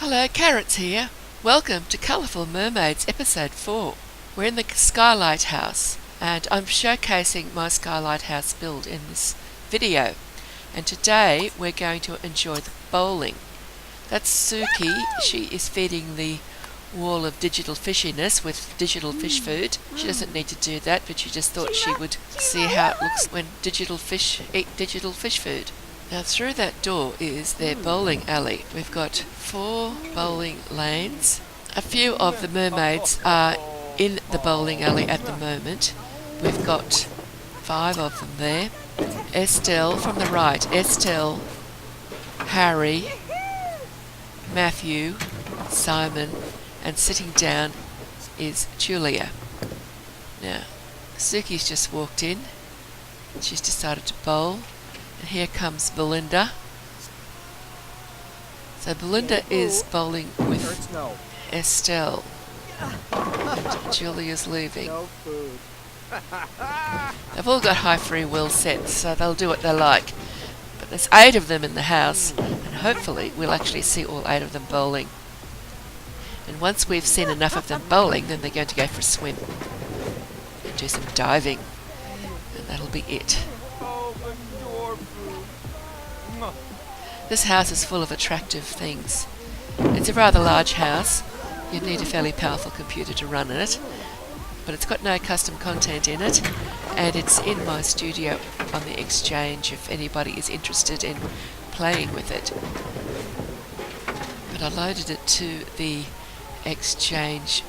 Hello, Carrots here. Welcome to Colourful Mermaids episode 4. We're in the Skylight House and I'm showcasing my Skylight House build in this video. And today we're going to enjoy the bowling. That's Suki. She is feeding the wall of digital fishiness with digital fish food. She doesn't need to do that, but she just thought she would see how it looks when digital fish eat digital fish food. Now through that door is their bowling alley. We've got 4 bowling lanes. A few of the mermaids are in the bowling alley at the moment. We've got 5 of them there. Estelle from the right. Estelle, Harry, Matthew, Simon, and sitting down is Julia. Now, Suki's just walked in. She's decided to bowl. And here comes Belinda. So Belinda is bowling with Estelle. And Julia's leaving. They've all got high free will sets, so they'll do what they like. But there's 8 of them in the house, and hopefully we'll actually see all 8 of them bowling. And once we've seen enough of them bowling, then they're going to go for a swim and do some diving, and that'll be it. This house is full of attractive things. It's a rather large house. You'd need a fairly powerful computer to run it, but it's got no custom content in it, and it's in my studio on the Exchange if anybody is interested in playing with it. But I loaded it to the Exchange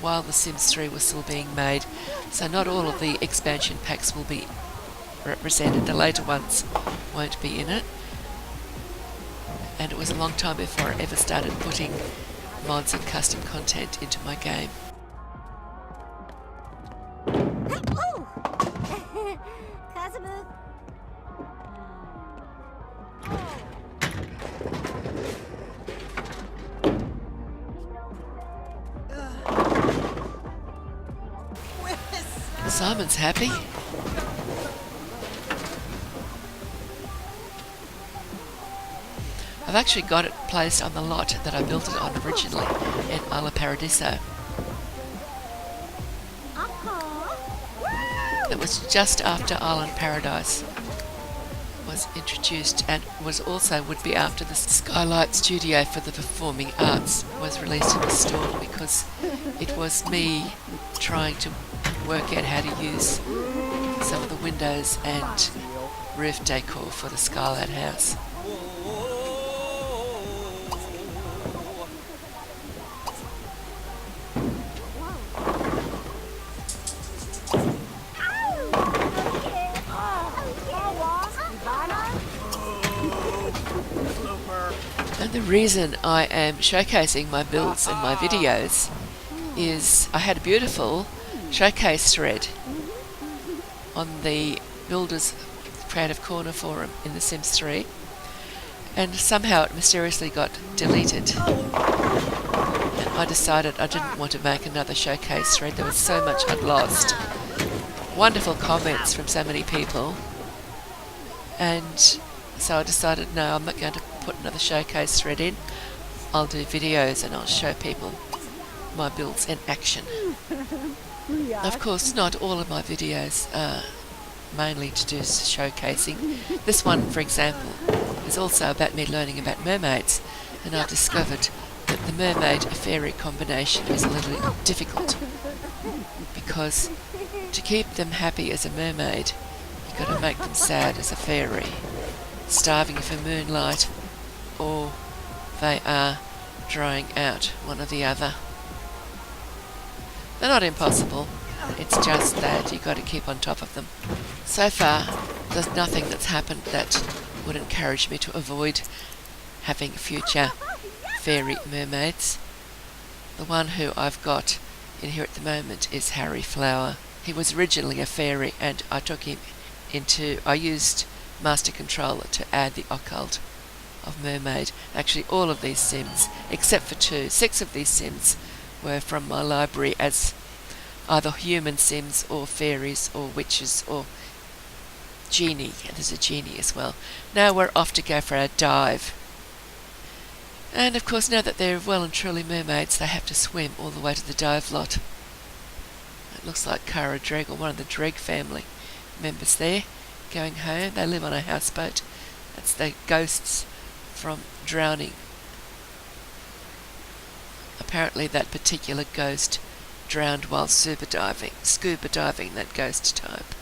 while The Sims 3 was still being made, so not all of the expansion packs will be represented. The later ones won't be in it. And it was a long time before I ever started putting mods and custom content into my game. Simon's happy. I've actually got it placed on the lot that I built it on originally in Isla Paradiso. It was just after Island Paradise was introduced, and would be after the Skylight Studio for the Performing Arts was released in the store, because it was me trying to work out how to use some of the windows and roof decor for the Skylight House. And the reason I am showcasing my builds in my videos is I had a beautiful showcase thread on the Builders Creative Corner forum in The Sims 3, and somehow it mysteriously got deleted. And I decided I didn't want to make another showcase thread. There was so much I'd lost. Wonderful comments from so many people, and so I decided, no, I'm not going to put another showcase thread in. I'll do videos and I'll show people my builds in action. Of course, not all of my videos are mainly to do showcasing. This one, for example, is also about me learning about mermaids, and I've discovered that the mermaid-fairy combination is a little difficult, because to keep them happy as a mermaid, you've got to make them sad as a fairy, starving for moonlight, or they are drying out, one or the other. They're not impossible, it's just that you've got to keep on top of them. So far, there's nothing that's happened that would encourage me to avoid having future fairy mermaids. The one who I've got in here at the moment is Harry Flower. He was originally a fairy, and I used Master Controller to add the occult of mermaid. Actually, all of these Sims, except for 2, 6 of these Sims were from my library as either human Sims or fairies or witches or genie. There's a genie as well. Now we're off to go for our dive. And of course, now that they're well and truly mermaids, they have to swim all the way to the dive lot. It looks like Cara Dreg, or one of the Dreg family members there, going home. They live on a houseboat. That's the ghosts from drowning. Apparently that particular ghost drowned while scuba diving, that ghost type.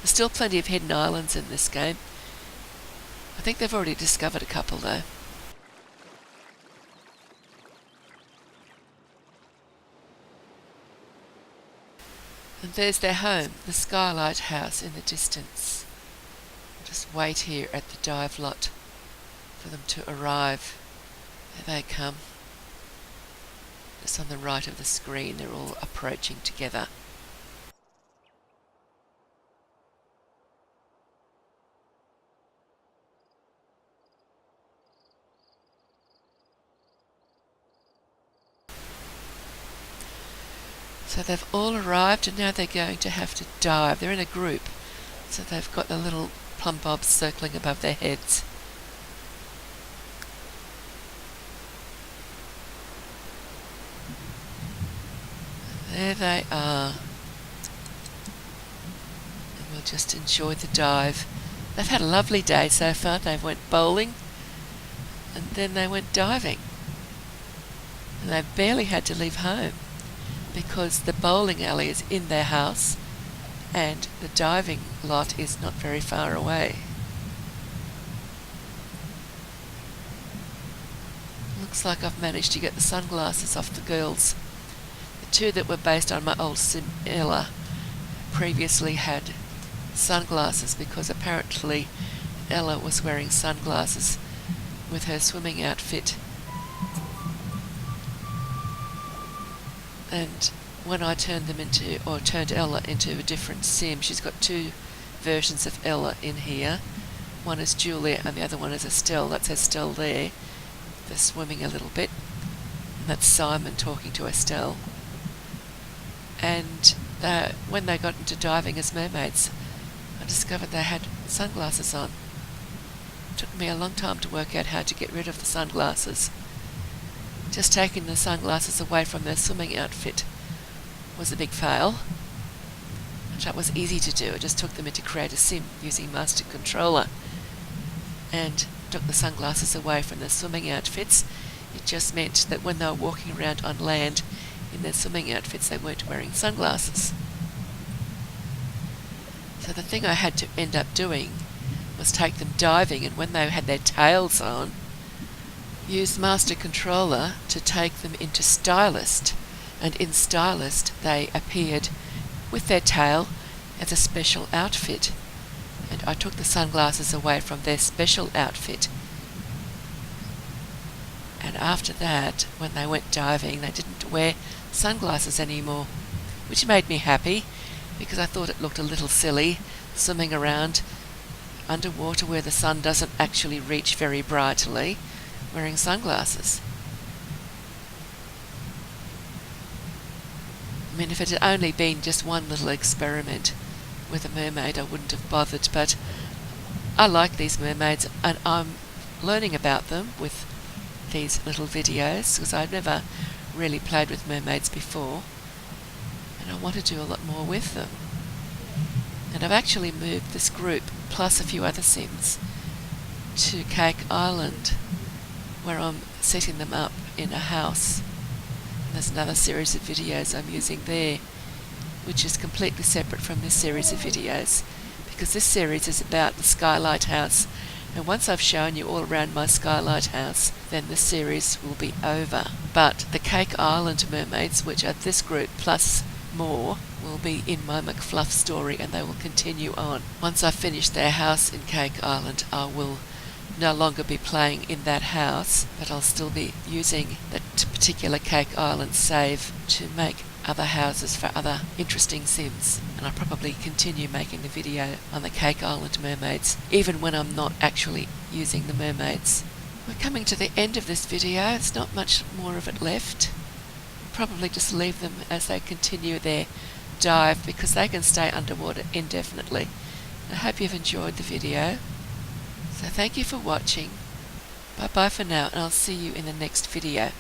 There's still plenty of hidden islands in this game. I think they've already discovered a couple though. And there's their home, the Skylight House in the distance. I'll just wait here at the dive lot for them to arrive. There they come. Just on the right of the screen, they're all approaching together. So they've all arrived and now they're going to have to dive. They're in a group, so they've got the little plumb bobs circling above their heads. There they are. And we'll just enjoy the dive. They've had a lovely day so far. They went bowling and then they went diving. And they barely had to leave home because the bowling alley is in their house and the diving lot is not very far away. Looks like I've managed to get the sunglasses off the girls. The two that were based on my old sim Ella previously had sunglasses because apparently Ella was wearing sunglasses with her swimming outfit. And when I turned Ella into a different sim, she's got two versions of Ella in here. One is Julia and the other one is Estelle. That's Estelle there. They're swimming a little bit. And that's Simon talking to Estelle. And when they got into diving as mermaids, I discovered they had sunglasses on. It took me a long time to work out how to get rid of the sunglasses. Just taking the sunglasses away from their swimming outfit was a big fail. That was easy to do. I just took them into Create a Sim using Master Controller and took the sunglasses away from their swimming outfits. It just meant that when they were walking around on land in their swimming outfits, they weren't wearing sunglasses. So the thing I had to end up doing was take them diving, and when they had their tails on, use Master Controller to take them into Stylist, and in Stylist they appeared with their tail as a special outfit, and I took the sunglasses away from their special outfit. And after that, when they went diving, they didn't wear sunglasses anymore, which made me happy because I thought it looked a little silly swimming around underwater where the sun doesn't actually reach very brightly wearing sunglasses. I mean, if it had only been just one little experiment with a mermaid, I wouldn't have bothered, but I like these mermaids and I'm learning about them with these little videos because I've never really played with mermaids before and I want to do a lot more with them. And I've actually moved this group plus a few other sims to Cake Island, where I'm setting them up in a house. And there's another series of videos I'm using there, which is completely separate from this series of videos, because this series is about the Skylight House, and once I've shown you all around my Skylight House, then the series will be over. But the Cake Island mermaids, which are this group plus more, will be in my McFluff story and they will continue on. Once I've finished their house in Cake Island, I will no longer be playing in that house, but I'll still be using that particular Cake Island save to make other houses for other interesting sims, and I'll probably continue making the video on the Cake Island mermaids even when I'm not actually using the mermaids. We're coming to the end of this video. There's not much more of it left. I'll probably just leave them as they continue their dive because they can stay underwater indefinitely. I hope you've enjoyed the video. So thank you for watching, Bye bye for now, and I'll see you in the next video.